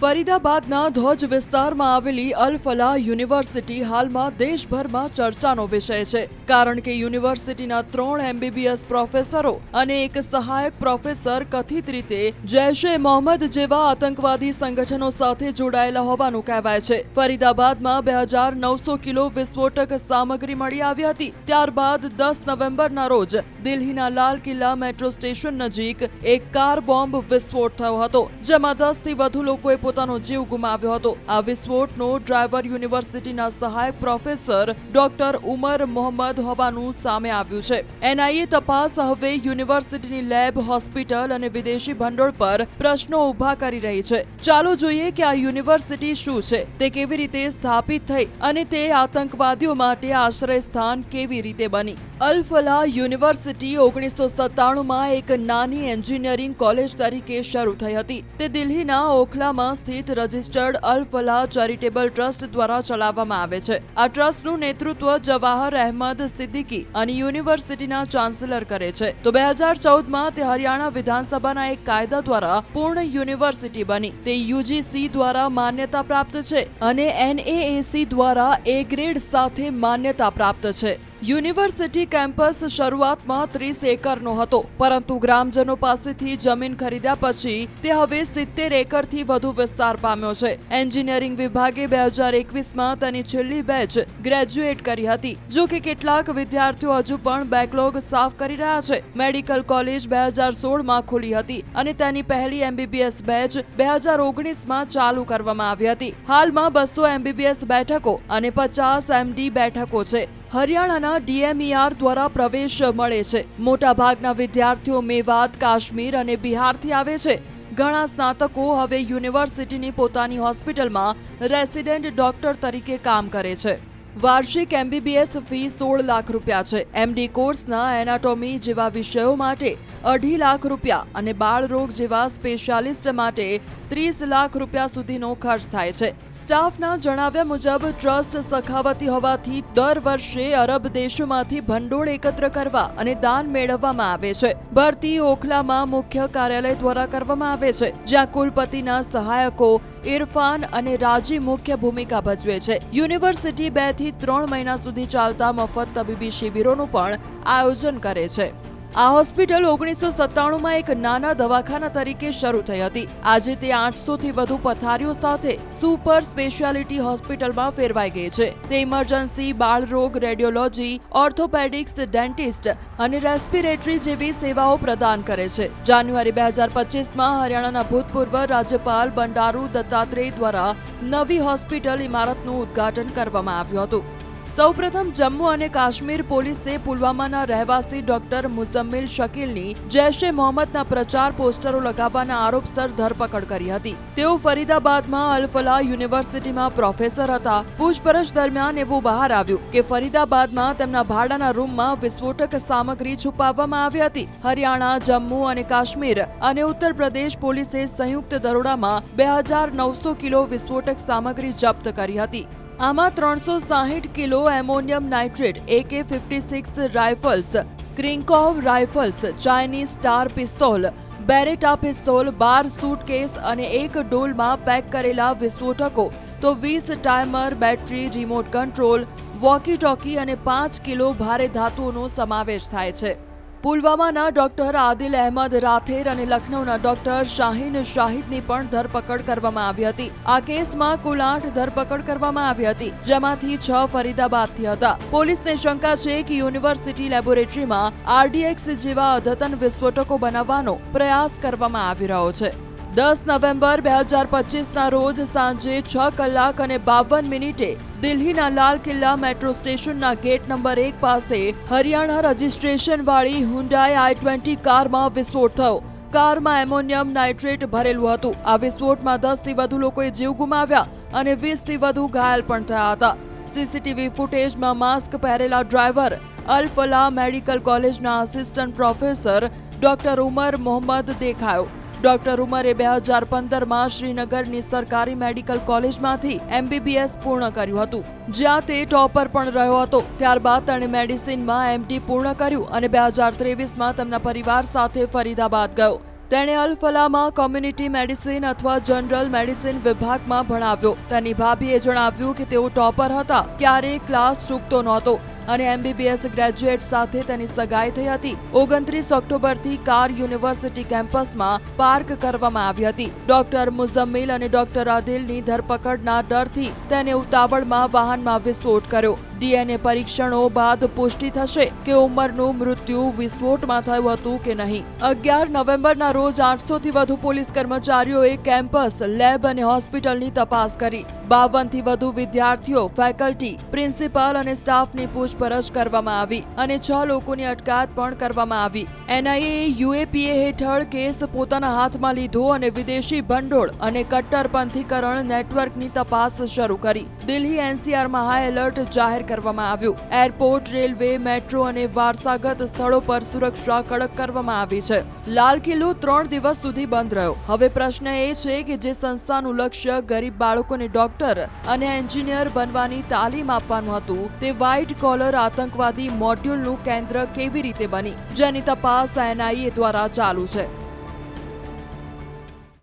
ફરીદાબાદના ધોજ વિસ્તારમાં આવેલી અલ ફલાહ યુનિવર્સિટી હાલમાં દેશભરમાં ચર્ચાનો વિષય છે, કારણ કે યુનિવર્સિટીના 3 MBBS પ્રોફેસરો અને એક સહાયક પ્રોફેસર કથિત રીતે જૈશ-એ મોહમ્મદ જેવા આતંકવાદી સંગઠનો સાથે જોડાયેલા હોવાનું કહેવાય છે. ફરીદાબાદમાં 2900 કિલો વિસ્ફોટક સામગ્રી મળી આવી હતી. ત્યારબાદ 10 નવેમ્બરના રોજ દિલ્હીના લાલ કિલ્લા મેટ્રો સ્ટેશન નજીક એક કાર બોમ્બ વિસ્ફોટ થયો હતો, જેમાં 10 થી વધુ લોકોએ પોતાનો જીવ ગુમાવ્યો હતો. આ વિસ્ફોટનો ડ્રાઈવર યુનિવર્સિટીના સહાયક પ્રોફેસર ડોક્ટર ઉમર મોહમ્મદ હોવાનું સામે આવ્યું છે. NIA તપાસ હવે યુનિવર્સિટીની લેબ, હોસ્પિટલ અને વિદેશી ભંડોળ પર પ્રશ્નો ઊભા કરી રહી છે. ચાલો જોઈએ કે આ યુનિવર્સિટી શું છે, તે કેવી રીતે સ્થાપિત થઈ અને તે આતંકવાદીઓ માટે આશ્રય સ્થાન કેવી રીતે બની. અલ ફલાહ યુનિવર્સિટી 1997માં એક નાની એન્જિનિયરિંગ કોલેજ તરીકે શરૂ થઈ હતી. તે દિલ્હીના ઓખલામાં સ્થિત રજિસ્ટર્ડ અલ ફલાહ ચેરિટેબલ ટ્રસ્ટ દ્વારા ચલાવવામાં આવે છે. આ ટ્રસ્ટનું નેતૃત્વ જવાહર અહેમદ સિદ્દીકી અને યુનિવર્સિટીના ચાન્સેલર કરે છે. તો 2014માં તે હરિયાણા વિધાનસભાના એક કાયદા દ્વારા પૂર્ણ યુનિવર્સિટી બની. તે UGC દ્વારા માન્યતા પ્રાપ્ત છે અને NAAC દ્વારા A ગ્રેડ સાથે માન્યતા પ્રાપ્ત છે. યુનિવર્સિટી કેમ્પસ શરૂઆતમાં 30 એકરનો હતો, પરંતુ ગ્રામજનો પાસેથી જમીન ખરીદ્યા પછી તે હવે 70 એકરથી વધુ વિસ્તાર પામ્યો છે. એન્જિનિયરિંગ વિભાગે 2021માં તેની છેલ્લી બેચ ગ્રેજ્યુએટ કરી હતી. જો કે કેટલાક વિદ્યાર્થીઓ હજુ પણ બેકલોગ સાફ કરી રહ્યા છે. મેડિકલ કોલેજ 2016માં ખુલી હતી અને તેની પહેલી MBBS બેચ 2019માં ચાલુ કરવામાં આવી હતી. હાલમાં 200 MBBS બેઠકો અને 50 MD બેઠકો છે. હરિયાણાના DMER દ્વારા પ્રવેશ મળે છે. મોટા ભાગના વિદ્યાર્થીઓ મેવાત, કાશ્મીર અને બિહારથી આવે છે. ઘણા સ્નાતકો હવે યુનિવર્સિટીની પોતાની હોસ્પિટલમાં રેસિડેન્ટ ડોક્ટર તરીકે કામ કરે છે. વાર્ષિક MBBS ફી 16 લાખ રૂપિયા છે. MD કોર્સના એનાટોમી જેવા વિષયો માટે 2.5 લાખ રૂપિયા અને બાળરોગ જેવા સ્પેશિયાલિસ્ટ માટે 30 લાખ રૂપિયા સુધીનો ખર્ચ થાય છે. સ્ટાફના જણાવ્યા મુજબ ટ્રસ્ટ સખાવતી હોવાથી દર વર્ષે અરબ દેશોમાંથી ભંડોળ એકત્ર કરવા અને દાન મેળવવામાં આવે છે. ભરતી ઓખલામાં મુખ્ય કાર્યાલય દ્વારા કરવામાં આવે છે, જ્યાં કુલપતિના સહાયકો ઇરફાન અને રાજી મુખ્ય ભૂમિકા ભજવે છે. યુનિવર્સિટી 2 થી 3 મહિના સુધી ચાલતા મફત તબીબી શિબિરોનું પણ આયોજન કરે છે. આ હોસ્પિટલ 1997માં એક નાના દવાખાના તરીકે શરૂ થઈ હતી. આજે તે 800 થી વધુ પથારીઓ સાથે સુપર સ્પેશિયાલિટી હોસ્પિટલમાં ફેરવાઈ ગઈ છે. તે ઇમરજન્સી, બાળરોગ, રેડિયોલોજી, ઓર્થોપેડિક્સ, ડેન્ટિસ્ટ અને રેસ્પિરેટરી જેવી સેવાઓ પ્રદાન કરે છે. જાન્યુઆરી 2025માં હરિયાણાના ભૂતપૂર્વ રાજ્યપાલ બંડારુ દત્તાત્રેય દ્વારા નવી હોસ્પિટલ ઇમારતનું ઉદ્ઘાટન કરવામાં આવ્યું હતું. સૌપ્રથમ જમ્મુ અને કાશ્મીર પોલીસે પુલવામાના રહેવાસી ડોક્ટર મુઝમ્મિલ શકીલની જૈશ-એ મોહમ્મદના પ્રચાર પોસ્ટરો લગાવવાના આરોપસર ધરપકડ કરી હતી. તેઓ ફરીદાબાદમાં અલ ફલાહ યુનિવર્સિટીમાં પ્રોફેસર હતા. પૂછપરછ દરમિયાન એવું બહાર આવ્યું કે ફરીદાબાદમાં તેમના ભાડાના રૂમમાં વિસ્ફોટક સામગ્રી છુપાવવામાં આવી હતી. હરિયાણા, જમ્મુ અને કાશ્મીર અને ઉત્તર પ્રદેશ પોલીસે સંયુક્ત દરોડામાં 2900 કિલો વિસ્ફોટક સામગ્રી જપ્ત કરી હતી. આમાં 360 kilo ammonium nitrate, AK-56 rifles, Krinkov rifles, Chinese star pistol, Beretta pistol, 12 suitcase અને એક ડોલમાં પેક કરેલા વિસ્ફોટકો, તો 20 timer, battery, remote control, walkie talkie અને 5 કિલો ભારે ધાતુઓનો સમાવેશ થાય છે. પુલવામાના ડોક્ટર આદિલ અહેમદ રાથેર અને લખનૌના ડોક્ટર શાહીન શાહિદની પણ ધરપકડ કરવામાં આવી હતી. આ કેસમાં કુલ 8 ધરપકડ કરવામાં આવી હતી, જેમાંથી 6 ફરીદાબાદથી હતા. પોલીસને શંકા છે કે યુનિવર્સિટી લેબોરેટરીમાં RDX જેવા અદ્યતન વિસ્ફોટકો બનાવવાનો પ્રયાસ કરવામાં આવી રહ્યો છે. 10 નવેમ્બર 2025ના રોજ સાંજે 6 કલાક અને 52 મિનિટે દિલ્હીના લાલ કિલ્લા મેટ્રો સ્ટેશનના ગેટ નંબર 1 પાસે હરિયાણા રજિસ્ટ્રેશન વાળી હુન્ડાઈ i20 કારમાં વિસ્ફોટ થયો. કારમાં એમોનિયમ નાઇટ્રેટ ભરેલું હતું. આ વિસ્ફોટમાં 10 થી વધુ લોકોએ જીવ ગુમાવ્યા અને 20 થી વધુ ઘાયલ પણ થયા હતા. CCTV ફૂટેજમાં માસ્ક પહેરેલા ડ્રાઈવર અલ ફલાહ મેડિકલ કોલેજના આસિસ્ટન્ટ પ્રોફેસર ડોક્ટર ઉમર મોહમ્મદ દેખાયો. ડોક્ટર ઉમરે 2015માં શ્રીનગરની સરકારી મેડિકલ કોલેજમાંથી MBBS પૂર્ણ કર્યું હતું, જ્યાં તે ટોપર પણ રહ્યો હતો. ત્યારબાદ તેણે મેડિસિનમાં MD પૂર્ણ કર્યું અને 2023માં તેમના પરિવાર સાથે ફરીદાબાદ ગયો. તેણે અલ ફલામાં કોમ્યુનિટી મેડિસિન અથવા જનરલ મેડિસિન વિભાગમાં ભણાવ્યો. તેની ભાભીએ જણાવ્યું કે તેઓ ટોપર હતા, ક્યારેય ક્લાસ ચૂકતો નહોતો અને MBBS ગ્રેજ્યુએટ સાથે તેની સગાઈ થઈ હતી. 29 ઓક્ટોબરથી કાર યુનિવર્સિટી કેમ્પસમાં પાર્ક કરવામાં આવી હતી. ડોક્ટર મુઝમ્મિલ અને ડોક્ટર આદિલની ધરપકડના ડરથી તેને ઉતાવળમાં વાહનમાં વિસ્ફોટ કર્યો. DNA પરીક્ષણો બાદ પુષ્ટિ થશે કે ઉમરનું મૃત્યુ વિસ્ફોટમાં થયું હતું કે નહીં. 11 નવેમ્બરના રોજ 800 થી વધુ પોલીસ કર્મચારીઓએ કેમ્પસ, લેબ અને હોસ્પિટલની તપાસ કરી. 52 થી વધુ વિદ્યાર્થીઓ, ફેકલ્ટી, પ્રિન્સિપાલ અને સ્ટાફની પૂછપરછ કરવામાં આવી અને 6 લોકોની અટકાયત પણ કરવામાં આવી. NIA UAPA હેઠળ કેસ પોતાના હાથમાં લીધો અને વિદેશી ભંડોળ અને કટ્ટરપંથીકરણ નેટવર્કની તપાસ શરૂ કરી. દિલ્હી NCRમાં હાઈ એલર્ટ જાહેર કરવામાં આવ્યું. એરપોર્ટ, રેલવે, મેટ્રો અને વારસાગત સ્થળો પર સુરક્ષા કડક કરવામાં આવી છે. લાલ કિલ્લો 3 દિવસ સુધી બંધ રહ્યો. હવે પ્રશ્ન એ છે કે જે સંસ્થાનું લક્ષ્ય ગરીબ બાળકોને ડોક્ટર અને એન્જિનિયર બનવાની તાલીમ આપવાનું હતું, તે વ્હાઇટ કોલર આતંકવાદી મોડ્યુલનું કેન્દ્ર કેવી રીતે બની, જેની તપાસ NIA દ્વારા ચાલુ છે.